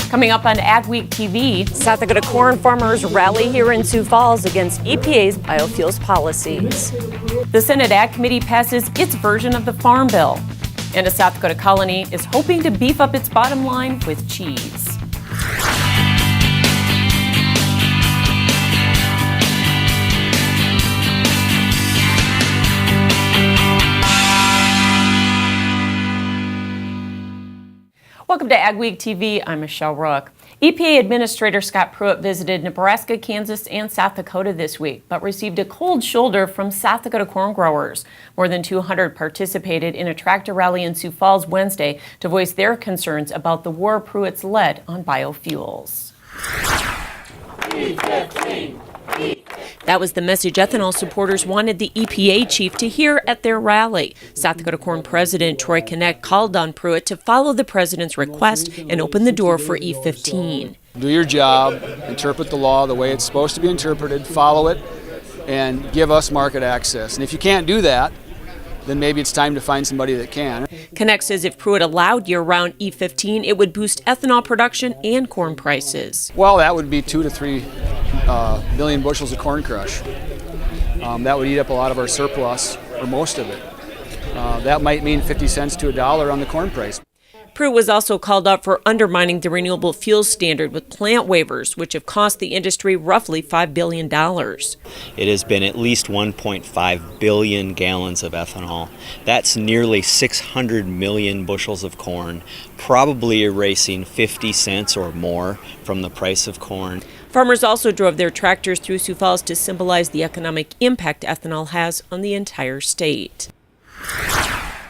Coming up on AgweekTV, South Dakota corn farmers rally here in Sioux Falls against EPA's biofuels policies. The Senate Ag Committee passes its version of the Farm Bill. And a South Dakota colony is hoping to beef up its bottom line with cheese. Welcome to AgweekTV. I'm Michelle Rook. EPA Administrator Scott Pruitt visited Nebraska, Kansas, and South Dakota this week, but received a cold shoulder from South Dakota corn growers. More than 200 participated in a tractor rally in Sioux Falls Wednesday to voice their concerns about the war Pruitt's led on biofuels. That was the message ethanol supporters wanted the EPA chief to hear at their rally. South Dakota Corn President Troy Connect called on Pruitt to follow the president's request and open the door for E15. Do your job, interpret the law the way it's supposed to be interpreted, follow it, and give us market access. And if you can't do that, then maybe it's time to find somebody that can. Connect says if Pruitt allowed year-round E15, it would boost ethanol production and corn prices. Well, that would be 2 to 3 million bushels of corn crush. That would eat up a lot of our surplus, or most of it. That might mean 50 cents to $1 on the corn price. Pruitt was also called out for undermining the renewable fuels standard with plant waivers, which have cost the industry roughly $5 billion. It has been at least 1.5 billion gallons of ethanol. That's nearly 600 million bushels of corn, probably erasing 50 cents or more from the price of corn. Farmers also drove their tractors through Sioux Falls to symbolize the economic impact ethanol has on the entire state.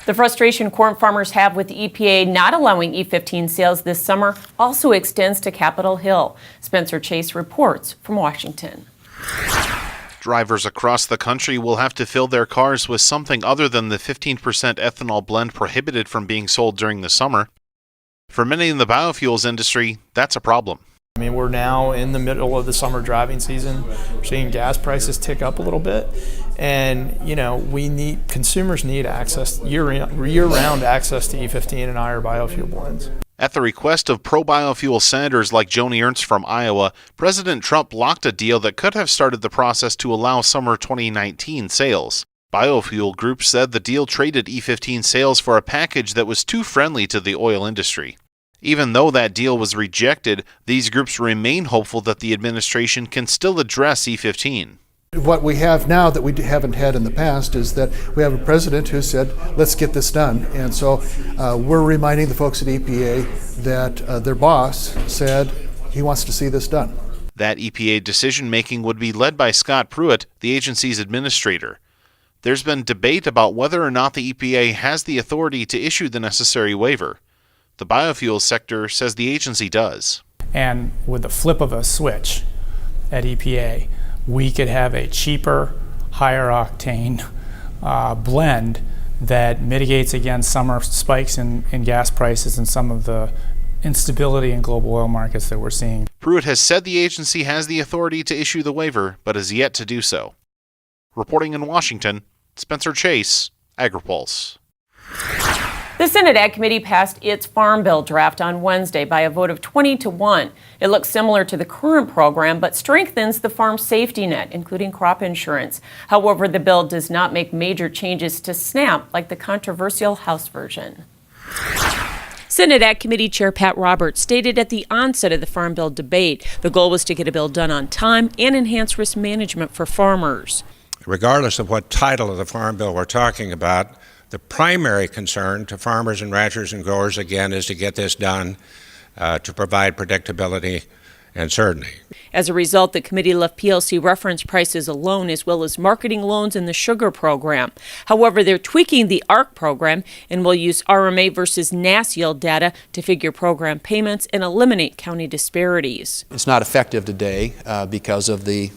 The frustration corn farmers have with the EPA not allowing E15 sales this summer also extends to Capitol Hill. Spencer Chase reports from Washington. Drivers across the country will have to fill their cars with something other than the 15% ethanol blend prohibited from being sold during the summer. For many in the biofuels industry, that's a problem. I mean, we're now in the middle of the summer driving season. We're seeing gas prices tick up a little bit. And, consumers need access, year-round access to E15 and higher biofuel blends. At the request of pro-biofuel senators like Joni Ernst from Iowa, President Trump blocked a deal that could have started the process to allow summer 2019 sales. Biofuel groups said the deal traded E15 sales for a package that was too friendly to the oil industry. Even though that deal was rejected, these groups remain hopeful that the administration can still address E15. What we have now that we haven't had in the past is that we have a president who said, let's get this done. And so we're reminding the folks at EPA that their boss said he wants to see this done. That EPA decision-making would be led by Scott Pruitt, the agency's administrator. There's been debate about whether or not the EPA has the authority to issue the necessary waiver. The biofuels sector says the agency does. And with the flip of a switch at EPA, we could have a cheaper, higher octane blend that mitigates against summer spikes in gas prices and some of the instability in global oil markets that we're seeing. Pruitt has said the agency has the authority to issue the waiver, but has yet to do so. Reporting in Washington, Spencer Chase, AgriPulse. The Senate Ag Committee passed its Farm Bill draft on Wednesday by a vote of 20-1. It looks similar to the current program, but strengthens the farm safety net, including crop insurance. However, the bill does not make major changes to SNAP like the controversial House version. Senate Ag Committee Chair Pat Roberts stated at the onset of the Farm Bill debate the goal was to get a bill done on time and enhance risk management for farmers. Regardless of what title of the Farm Bill we're talking about, the primary concern to farmers and ranchers and growers, again, is to get this done to provide predictability and certainty. As a result, the committee left PLC reference prices alone as well as marketing loans in the sugar program. However, they're tweaking the ARC program and will use RMA versus NAS yield data to figure program payments and eliminate county disparities. It's not effective today because of the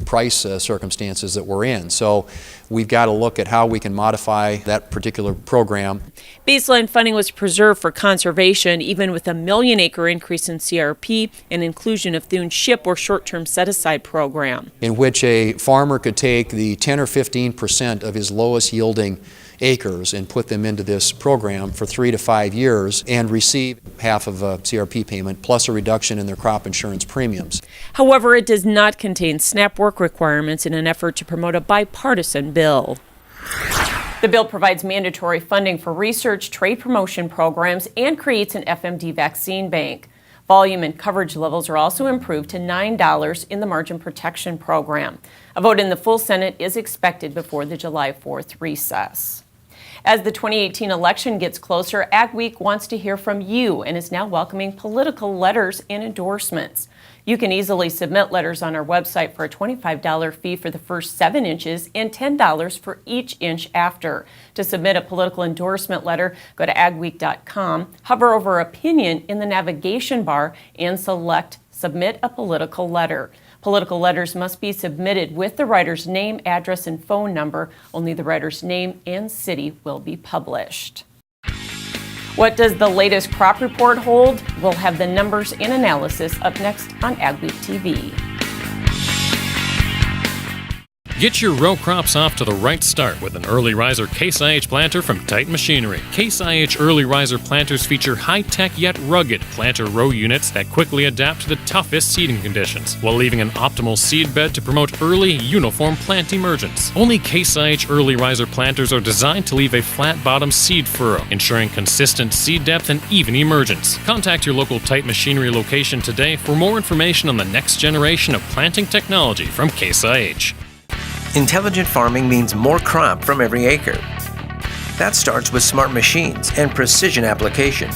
price circumstances that we're in. So we've got to look at how we can modify that particular program. Baseline funding was preserved for conservation, even with a 1 million acre increase in CRP and inclusion of Thune SHIP or short-term set-aside program. In which a farmer could take the 10 or 15% of his lowest yielding acres and put them into this program for 3 to 5 years and receive half of a CRP payment plus a reduction in their crop insurance premiums. However, it does not contain SNAP work requirements in an effort to promote a bipartisan bill. The bill provides mandatory funding for research, trade promotion programs, and creates an FMD vaccine bank. Volume and coverage levels are also improved to $9 in the margin protection program. A vote in the full Senate is expected before the July 4th recess. As the 2018 election gets closer, AgWeek wants to hear from you and is now welcoming political letters and endorsements. You can easily submit letters on our website for a $25 fee for the first 7 inches and $10 for each inch after. To submit a political endorsement letter, go to agweek.com, hover over Opinion in the navigation bar, and select Submit a Political Letter. Political letters must be submitted with the writer's name, address, and phone number. Only the writer's name and city will be published. What does the latest crop report hold? We'll have the numbers and analysis up next on AgweekTV. Get your row crops off to the right start with an early riser Case IH planter from Titan Machinery. Case IH early riser planters feature high-tech yet rugged planter row units that quickly adapt to the toughest seeding conditions, while leaving an optimal seed bed to promote early, uniform plant emergence. Only Case IH early riser planters are designed to leave a flat-bottom seed furrow, ensuring consistent seed depth and even emergence. Contact your local Titan Machinery location today for more information on the next generation of planting technology from Case IH. Intelligent farming means more crop from every acre. That starts with smart machines and precision application.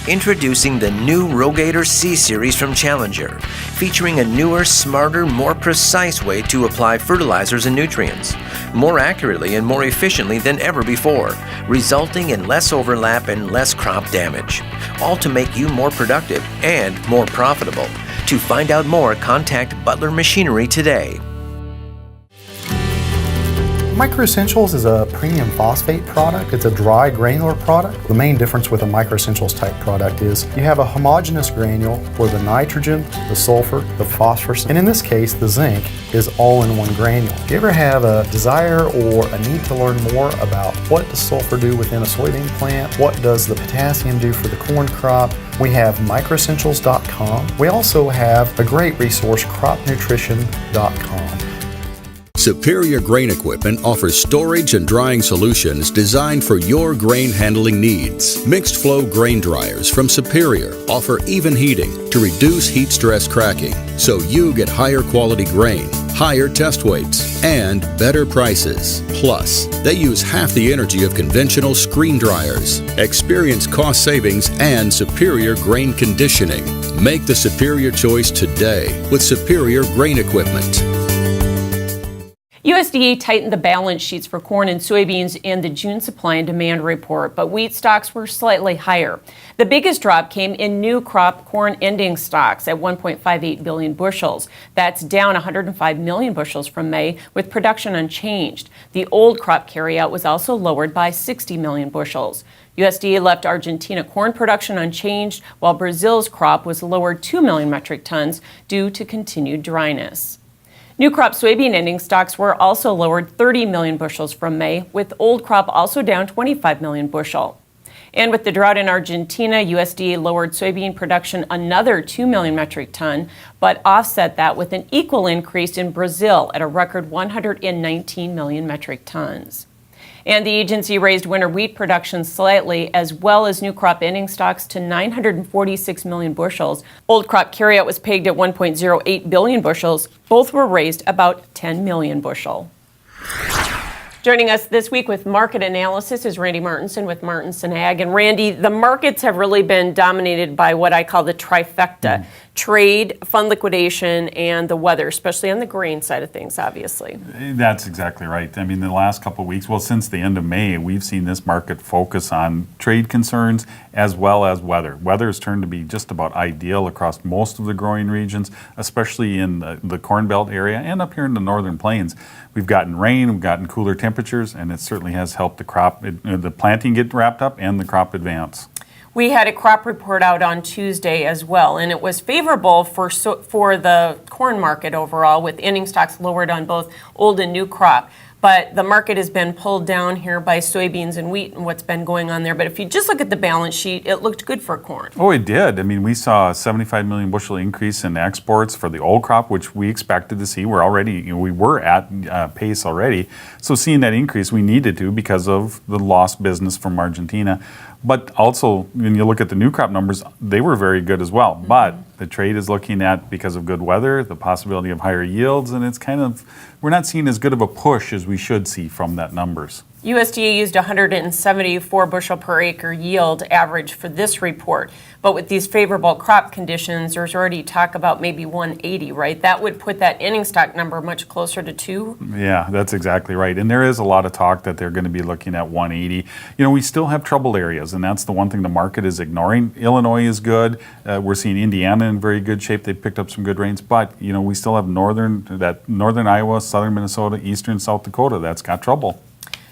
Introducing the new Rogator C-Series from Challenger, featuring a newer, smarter, more precise way to apply fertilizers and nutrients, more accurately and more efficiently than ever before, resulting in less overlap and less crop damage, all to make you more productive and more profitable. To find out more, contact Butler Machinery today. Micro Essentials is a premium phosphate product. It's a dry granular product. The main difference with a Micro Essentials type product is you have a homogeneous granule where the nitrogen, the sulfur, the phosphorus, and in this case the zinc is all in one granule. If you ever have a desire or a need to learn more about what does sulfur do within a soybean plant, what does the potassium do for the corn crop, we have microessentials.com. We also have a great resource, cropnutrition.com. Superior Grain Equipment offers storage and drying solutions designed for your grain handling needs. Mixed flow grain dryers from Superior offer even heating to reduce heat stress cracking, so you get higher quality grain, higher test weights, and better prices. Plus, they use half the energy of conventional screen dryers. Experience cost savings and superior grain conditioning. Make the superior choice today with Superior Grain Equipment. USDA tightened the balance sheets for corn and soybeans in the June supply and demand report, but wheat stocks were slightly higher. The biggest drop came in new crop corn ending stocks at 1.58 billion bushels. That's down 105 million bushels from May, with production unchanged. The old crop carryout was also lowered by 60 million bushels. USDA left Argentina corn production unchanged, while Brazil's crop was lowered 2 million metric tons due to continued dryness. New crop soybean ending stocks were also lowered 30 million bushels from May, with old crop also down 25 million bushel. And with the drought in Argentina, USDA lowered soybean production another 2 million metric ton, but offset that with an equal increase in Brazil at a record 119 million metric tons. And the agency raised winter wheat production slightly, as well as new crop ending stocks to 946 million bushels. Old crop carryout was pegged at 1.08 billion bushels. Both were raised about 10 million bushel. Joining us this week with market analysis is Randy Martinson with Martinson Ag. And Randy, the markets have really been dominated by what I call the trifecta. Trade, fund liquidation, and the weather, especially on the grain side of things, obviously. That's exactly right. I mean, the last couple of weeks, well, since the end of May, we've seen this market focus on trade concerns as well as weather. Weather has turned to be just about ideal across most of the growing regions, especially in the Corn Belt area and up here in the Northern Plains. We've gotten rain, we've gotten cooler temperatures, and it certainly has helped the crop, the planting get wrapped up and the crop advance. We had a crop report out on Tuesday as well, and it was favorable for the corn market overall, with ending stocks lowered on both old and new crop. but the market has been pulled down here by soybeans and wheat and what's been going on there. But if you just look at the balance sheet, it looked good for corn. Oh, it did. I mean, we saw a 75 million bushel increase in exports for the old crop, which we expected to see. We're already, we were at pace already. So seeing that increase, we needed to because of the lost business from Argentina. But also, when you look at the new crop numbers, they were very good as well. But the trade is looking at, because of good weather, the possibility of higher yields, and it's kind of, we're not seeing as good of a push as we should see from that numbers. USDA used 174 bushel per acre yield average for this report, but with these favorable crop conditions, there's already talk about maybe 180, right? That would put that ending stock number much closer to 2. Yeah, that's exactly right. And there is a lot of talk that they're going to be looking at 180. You know, we still have troubled areas, and that's the one thing the market is ignoring. Illinois is good. We're seeing Indiana in very good shape. They picked up some good rains, but you know, we still have northern Iowa, southern Minnesota, eastern South Dakota that's got trouble.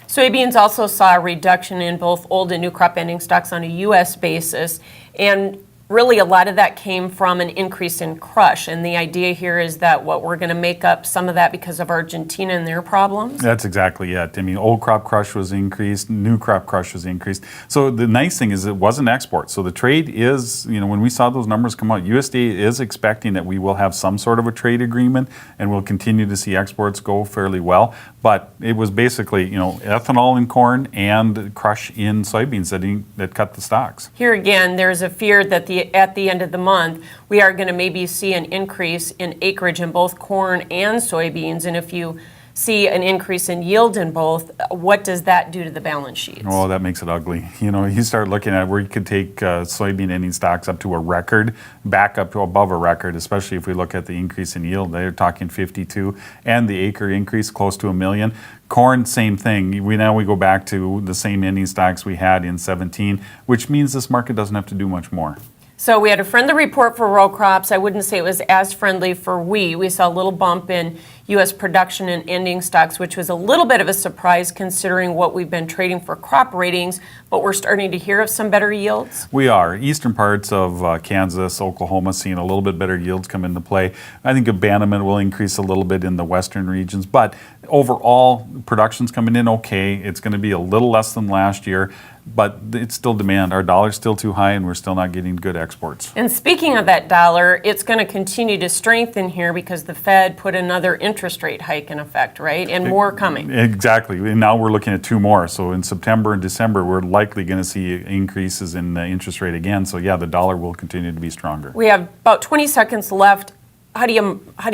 Soybeans also saw a reduction in both old and new crop ending stocks on a U.S. basis, and really a lot of that came from an increase in crush. And the idea here is that we're going to make up some of that because of Argentina and their problems? That's exactly it. I mean, old crop crush was increased, new crop crush was increased. So the nice thing is it wasn't export. So the trade is, you know, when we saw those numbers come out, USDA is expecting that we will have some sort of a trade agreement and we'll continue to see exports go fairly well. But it was basically, you know, ethanol in corn and crush in soybeans that cut the stocks. Here again, there's a fear that at the end of the month, we are going to maybe see an increase in acreage in both corn and soybeans. And if you see an increase in yield in both, what does that do to the balance sheets? Oh, that makes it ugly. You know, you start looking at where you could take soybean ending stocks up to a record, back up to above a record, especially if we look at the increase in yield. They're talking 52, and the acre increase close to 1 million. Corn, same thing. We go back to the same ending stocks we had in 17, which means this market doesn't have to do much more. So we had a friendly report for row crops. I wouldn't say it was as friendly for wheat. We saw a little bump in U.S. production and ending stocks, which was a little bit of a surprise considering what we've been trading for crop ratings, but we're starting to hear of some better yields. We are. Eastern parts of Kansas, Oklahoma, seeing a little bit better yields come into play. I think abandonment will increase a little bit in the western regions, but overall, production's coming in okay. It's going to be a little less than last year, but it's still demand. Our dollar's still too high, and we're still not getting good exports. And speaking of that dollar, it's going to continue to strengthen here because the Fed put another interest rate hike in effect, right? And more coming. Exactly. And now we're looking at 2 more. So in September and December, we're likely going to see increases in the interest rate again. So yeah, the dollar will continue to be stronger. We have about 20 seconds left. How do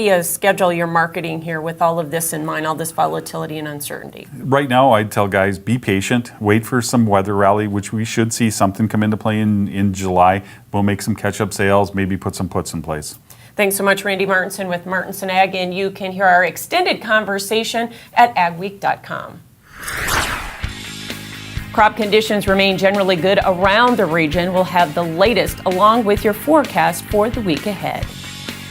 you schedule your marketing here with all of this in mind, all this volatility and uncertainty? Right now, I'd tell guys, be patient, wait for some weather rally, which we should see something come into play in July. We'll make some catch-up sales, maybe put some puts in place. Thanks so much, Randy Martinson with Martinson Ag, and you can hear our extended conversation at agweek.com. Crop conditions remain generally good around the region. We'll have the latest along with your forecast for the week ahead.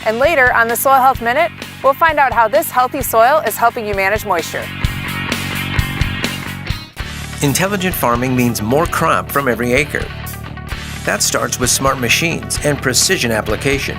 And later on the Soil Health Minute, we'll find out how this healthy soil is helping you manage moisture. Intelligent farming means more crop from every acre. That starts with smart machines and precision application.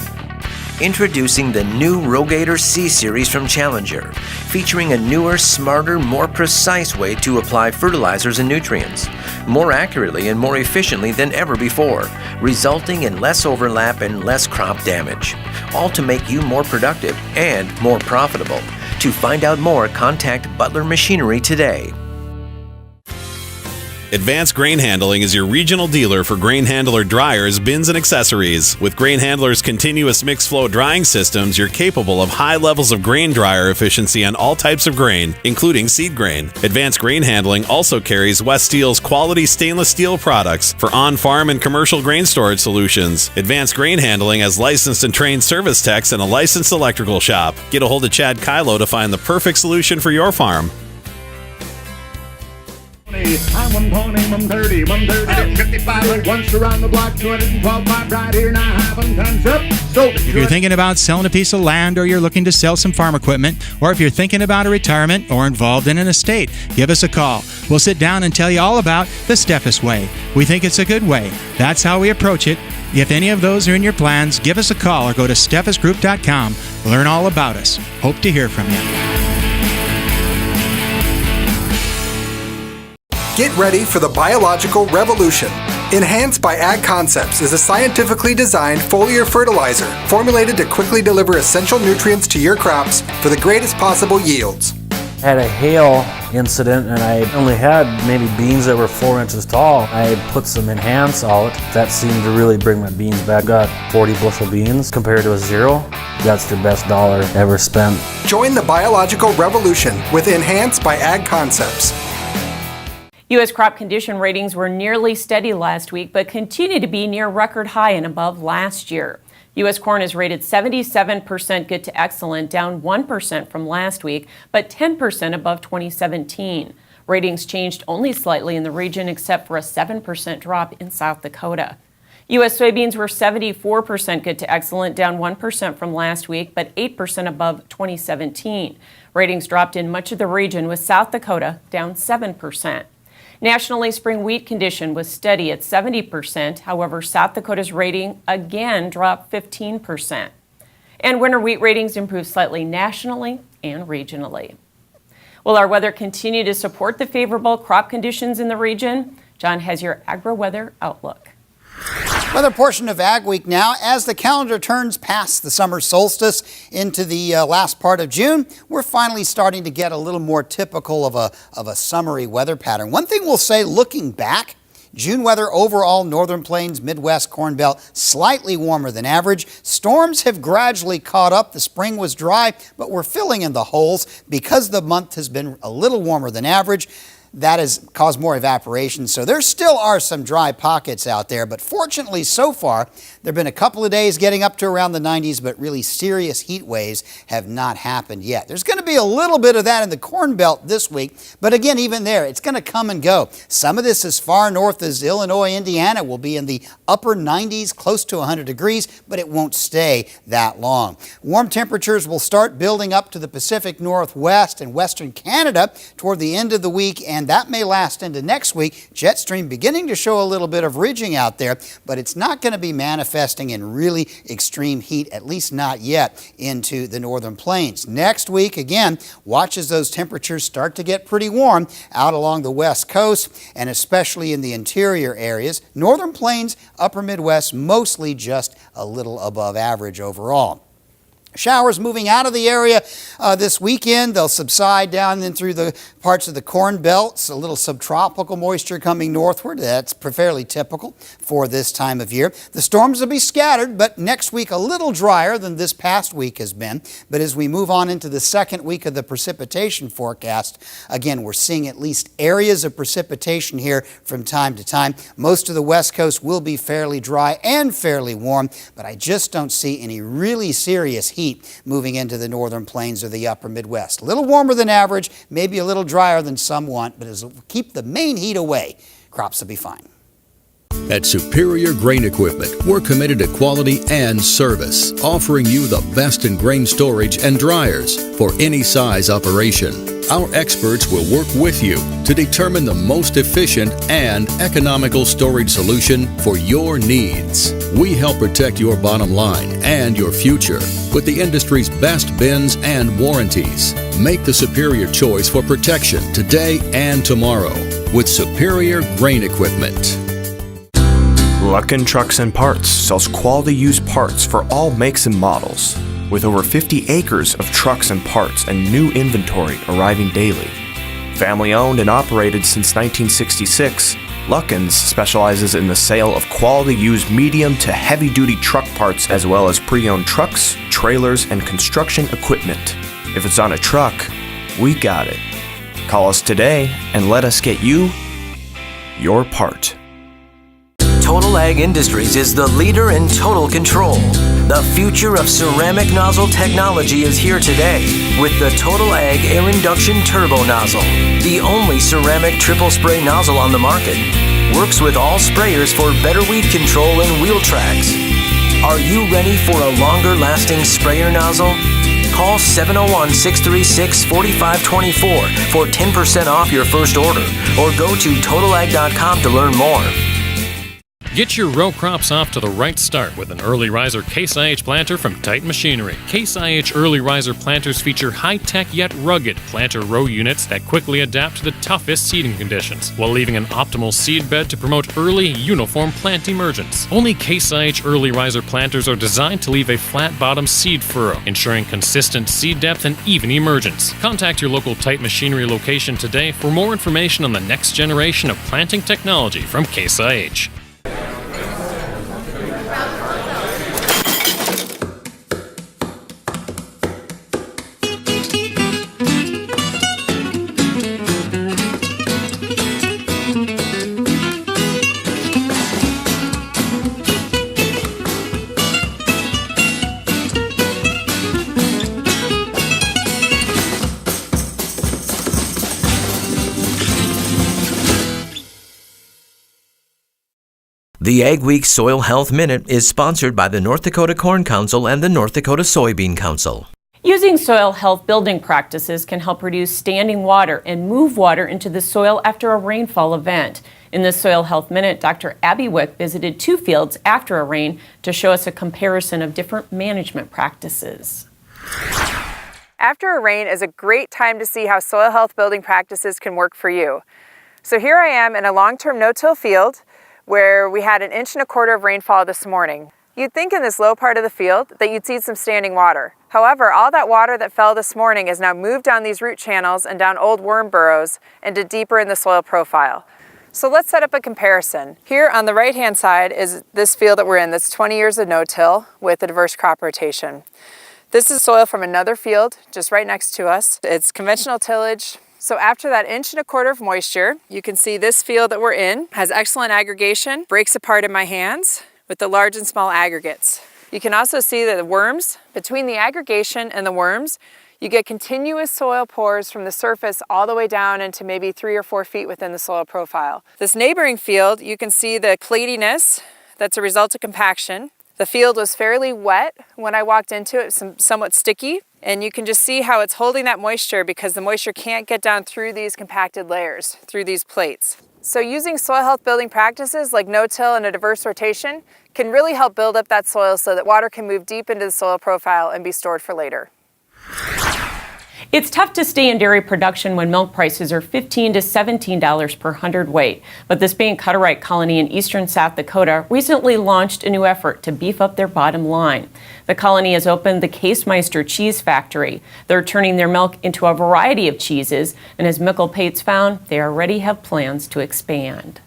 Introducing the new Rogator C-Series from Challenger, featuring a newer, smarter, more precise way to apply fertilizers and nutrients, more accurately and more efficiently than ever before, resulting in less overlap and less crop damage, all to make you more productive and more profitable. To find out more, contact Butler Machinery today. Advanced Grain Handling is your regional dealer for grain handler dryers, bins, and accessories. With Grain Handler's continuous mixed flow drying systems, you're capable of high levels of grain dryer efficiency on all types of grain, including seed grain. Advanced Grain Handling also carries West Steel's quality stainless steel products for on-farm and commercial grain storage solutions. Advanced Grain Handling has licensed and trained service techs and a licensed electrical shop. Get a hold of Chad Kylo to find the perfect solution for your farm. I'm 120, 130, 130, 55. Once around the block, 212 miles right here, now having time's up. So if you're thinking about selling a piece of land, or you're looking to sell some farm equipment, or if you're thinking about a retirement or involved in an estate, give us a call. We'll sit down and tell you all about the Steffes way. We think it's a good way. That's how we approach it. If any of those are in your plans, give us a call or go to steffesgroup.com. Learn all about us. Hope to hear from you. Get ready for the biological revolution. Enhanced by Ag Concepts is a scientifically designed foliar fertilizer formulated to quickly deliver essential nutrients to your crops for the greatest possible yields. I had a hail incident and I only had maybe beans that were 4 inches tall. I put some Enhance out. That seemed to really bring my beans back. Got 40 bushel beans compared to a 0. That's the best dollar ever spent. Join the biological revolution with Enhance by Ag Concepts. U.S. crop condition ratings were nearly steady last week, but continue to be near record high and above last year. U.S. corn is rated 77% good to excellent, down 1% from last week, but 10% above 2017. Ratings changed only slightly in the region, except for a 7% drop in South Dakota. U.S. soybeans were 74% good to excellent, down 1% from last week, but 8% above 2017. Ratings dropped in much of the region, with South Dakota down 7%. Nationally, spring wheat condition was steady at 70%. However, South Dakota's rating again dropped 15%. And winter wheat ratings improved slightly nationally and regionally. Will our weather continue to support the favorable crop conditions in the region? John has your agri-weather outlook. Another portion of Ag Week now. As the calendar turns past the summer solstice into the last part of June, we're finally starting to get a little more typical of a summery weather pattern. One thing we'll say, looking back, June weather overall, Northern Plains, Midwest, Corn Belt, slightly warmer than average. Storms have gradually caught up. The spring was dry, but we're filling in the holes because the month has been a little warmer than average. That has caused more evaporation, so there still are some dry pockets out there, but fortunately so far, there have been a couple of days getting up to around the 90s, but really serious heat waves have not happened yet. There's going to be a little bit of that in the Corn Belt this week, but again, even there, it's going to come and go. Some of this as far north as Illinois, Indiana will be in the upper 90s, close to 100 degrees, but it won't stay that long. Warm temperatures will start building up to the Pacific Northwest and Western Canada toward the end of the week, and that may last into next week. Jet stream beginning to show a little bit of ridging out there, but it's not going to be manifesting in really extreme heat, at least not yet, into the Northern Plains. Next week, again, watch as those temperatures start to get pretty warm out along the West Coast and especially in the interior areas. Northern Plains, upper Midwest, mostly just a little above average overall. Showers moving out of the area this weekend. They'll subside down in through the parts of the Corn Belt. It's a little subtropical moisture coming northward. That's fairly typical for this time of year. The storms will be scattered, but next week a little drier than this past week has been. But as we move on into the second week of the precipitation forecast, again, we're seeing at least areas of precipitation here from time to time. Most of the West Coast will be fairly dry and fairly warm, but I just don't see any really serious heat moving into the Northern Plains or the upper Midwest. A little warmer than average, maybe a little drier than some want, but as we keep the main heat away, crops will be fine. At Superior Grain Equipment, we're committed to quality and service, offering you the best in grain storage and dryers for any size operation. Our experts will work with you to determine the most efficient and economical storage solution for your needs. We help protect your bottom line and your future with the industry's best bins and warranties. Make the superior choice for protection today and tomorrow with Superior Grain Equipment. Luckin Trucks and Parts sells quality used parts for all makes and models. With over 50 acres of trucks and parts and new inventory arriving daily. Family owned and operated since 1966, Luckin's specializes in the sale of quality used medium to heavy duty truck parts as well as pre-owned trucks, trailers, and construction equipment. If it's on a truck, we got it. Call us today and let us get you your part. Total Ag Industries is the leader in total control. The future of ceramic nozzle technology is here today with the Total Ag Air Induction Turbo Nozzle, the only ceramic triple spray nozzle on the market. Works with all sprayers for better weed control and wheel tracks. Are you ready for a longer lasting sprayer nozzle? Call 701-636-4524 for 10% off your first order or go to totalag.com to learn more. Get your row crops off to the right start with an early riser Case IH planter from Titan Machinery. Case IH early riser planters feature high-tech yet rugged planter row units that quickly adapt to the toughest seeding conditions, while leaving an optimal seed bed to promote early, uniform plant emergence. Only Case IH early riser planters are designed to leave a flat-bottom seed furrow, ensuring consistent seed depth and even emergence. Contact your local Titan Machinery location today for more information on the next generation of planting technology from Case IH. The Ag Week Soil Health Minute is sponsored by the North Dakota Corn Council and the North Dakota Soybean Council. Using soil health building practices can help reduce standing water and move water into the soil after a rainfall event. In this Soil Health Minute, Dr. Abby Wick visited 2 fields after a rain to show us a comparison of different management practices. After a rain is a great time to see how soil health building practices can work for you. So here I am in a long-term no-till field where we had 1.25 inches of rainfall this morning. You'd think in this low part of the field that you'd see some standing water. However, all that water that fell this morning is now moved down these root channels and down old worm burrows and deeper in the soil profile. So let's set up a comparison. Here on the right-hand side is this field that we're in that's 20 years of no-till with a diverse crop rotation. This is soil from another field just right next to us. It's conventional tillage. So after that 1.25 inches of moisture, you can see this field that we're in has excellent aggregation, breaks apart in my hands with the large and small aggregates. You can also see that the worms, between the aggregation and the worms, you get continuous soil pores from the surface all the way down into maybe 3 or 4 feet within the soil profile. This neighboring field, you can see the clatiness that's a result of compaction. The field was fairly wet when I walked into it, somewhat sticky. And you can just see how it's holding that moisture because the moisture can't get down through these compacted layers, through these plates. So using soil health building practices like no-till and a diverse rotation can really help build up that soil so that water can move deep into the soil profile and be stored for later. It's tough to stay in dairy production when milk prices are $15 to $17 per hundredweight. But the Dakota Hutterite colony in eastern South Dakota recently launched a new effort to beef up their bottom line. The colony has opened the Casemeister Cheese Factory. They're turning their milk into a variety of cheeses, and as Mikkel Pates found, they already have plans to expand.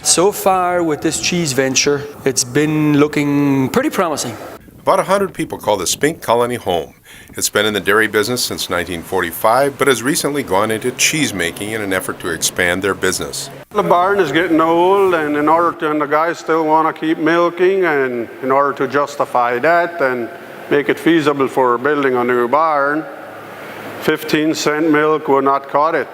So far with this cheese venture, it's been looking pretty promising. About 100 people call the Spink Colony home. It's been in the dairy business since 1945, but has recently gone into cheese making in an effort to expand their business. The barn is getting old, and the guys still want to keep milking, and in order to justify that and make it feasible for building a new barn, 15-cent milk will not cut it.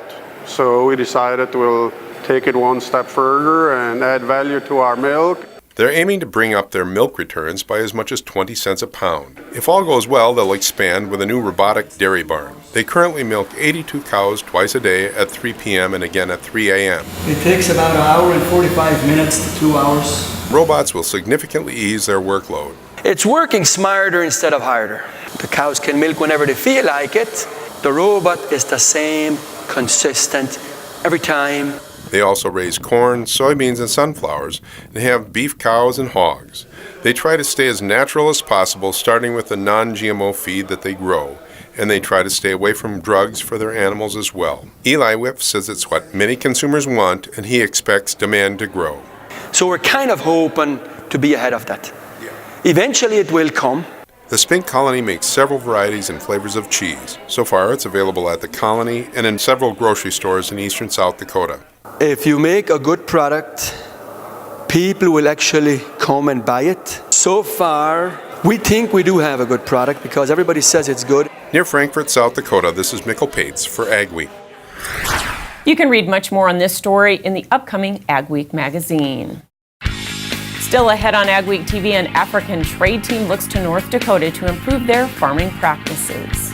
So we decided we'll take it one step further and add value to our milk. They're aiming to bring up their milk returns by as much as 20 cents a pound. If all goes well, they'll expand with a new robotic dairy barn. They currently milk 82 cows twice a day at 3 p.m. and again at 3 a.m. It takes about 1 hour and 45 minutes to 2 hours. Robots will significantly ease their workload. It's working smarter instead of harder. The cows can milk whenever they feel like it. The robot is the same, consistent, every time. They also raise corn, soybeans, and sunflowers, and have beef cows and hogs. They try to stay as natural as possible, starting with the non-GMO feed that they grow, and they try to stay away from drugs for their animals as well. Eli Whiff says it's what many consumers want, and he expects demand to grow. So we're kind of hoping to be ahead of that. Eventually it will come. The Spink Colony makes several varieties and flavors of cheese. So far, it's available at the Colony and in several grocery stores in eastern South Dakota. If you make a good product, people will actually come and buy it. So far, we think we do have a good product because everybody says it's good. Near Frankfort, South Dakota, this is Mikkel Pates for Ag Week. You can read much more on this story in the upcoming Ag Week magazine. Still ahead on AgweekTV, an African trade team looks to North Dakota to improve their farming practices.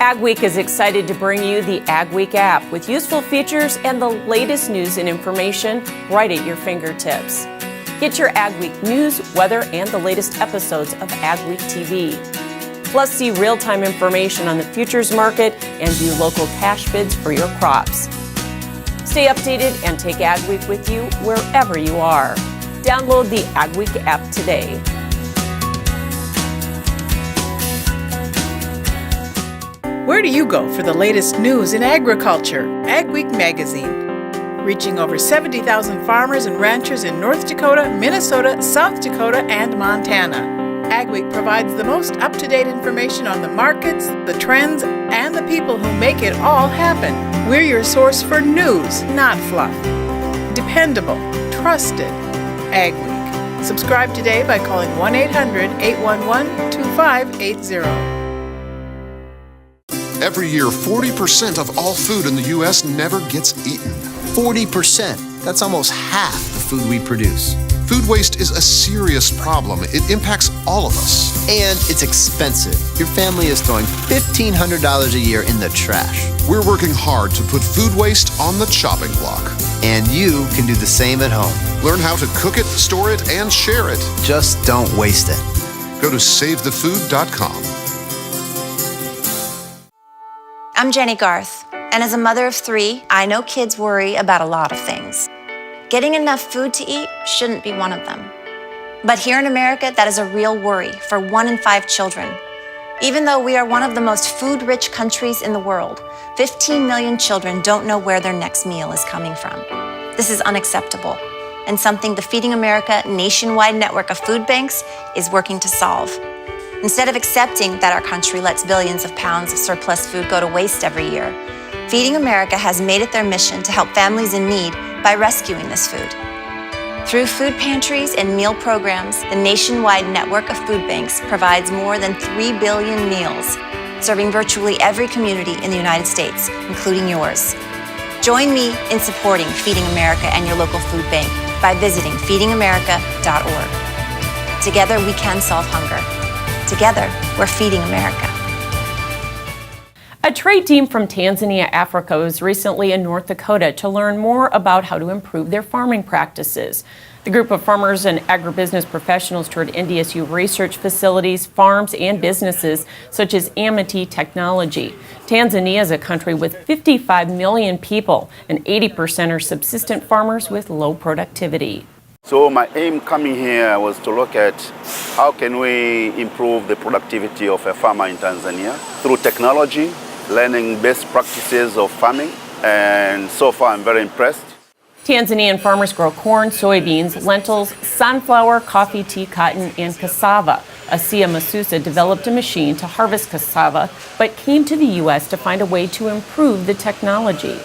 AgWeek is excited to bring you the AgWeek app with useful features and the latest news and information right at your fingertips. Get your AgWeek news, weather, and the latest episodes of AgweekTV. Plus, see real-time information on the futures market and view local cash bids for your crops. Stay updated and take AgWeek with you wherever you are. Download the AgWeek app today. Where do you go for the latest news in agriculture? AgWeek magazine. Reaching over 70,000 farmers and ranchers in North Dakota, Minnesota, South Dakota, and Montana. AgWeek provides the most up-to-date information on the markets, the trends, and the people who make it all happen. We're your source for news, not fluff. Dependable, trusted. AgWeek. Subscribe today by calling 1-800-811-2580. Every year, 40% of all food in the U.S. never gets eaten. 40%. That's almost half the food we produce. Food waste is a serious problem. It impacts all of us. And it's expensive. Your family is throwing $1,500 a year in the trash. We're working hard to put food waste on the chopping block. And you can do the same at home. Learn how to cook it, store it, and share it. Just don't waste it. Go to SaveTheFood.com. I'm Jenny Garth, and as a mother of 3, I know kids worry about a lot of things. Getting enough food to eat shouldn't be one of them. But here in America, that is a real worry for 1 in 5 children. Even though we are one of the most food-rich countries in the world, 15 million children don't know where their next meal is coming from. This is unacceptable, and something the Feeding America nationwide network of food banks is working to solve. Instead of accepting that our country lets billions of pounds of surplus food go to waste every year, Feeding America has made it their mission to help families in need by rescuing this food. Through food pantries and meal programs, the nationwide network of food banks provides more than 3 billion meals, serving virtually every community in the United States, including yours. Join me in supporting Feeding America and your local food bank by visiting feedingamerica.org. Together we can solve hunger. Together, we're feeding America. A trade team from Tanzania, Africa was recently in North Dakota to learn more about how to improve their farming practices. The group of farmers and agribusiness professionals toured NDSU research facilities, farms, and businesses such as Amity Technology. Tanzania is a country with 55 million people, and 80% are subsistent farmers with low productivity. So my aim coming here was to look at how can we improve the productivity of a farmer in Tanzania through technology, learning best practices of farming, and so far I'm very impressed. Tanzanian farmers grow corn, soybeans, lentils, sunflower, coffee, tea, cotton, and cassava. Asia Masusa developed a machine to harvest cassava, but came to the U.S. to find a way to improve the technology.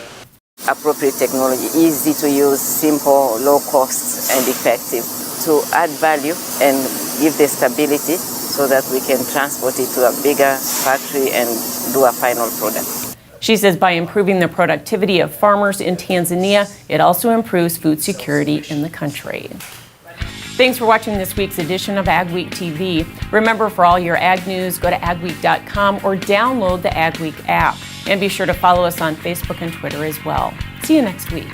Appropriate technology, easy to use, simple, low cost, and effective to add value and give the stability so that we can transport it to a bigger factory and do a final product. She says by improving the productivity of farmers in Tanzania, it also improves food security in the country. Thanks for watching this week's edition of AgWeek TV. Remember, for all your ag news, go to agweek.com or download the AgWeek app. And be sure to follow us on Facebook and Twitter as well. See you next week.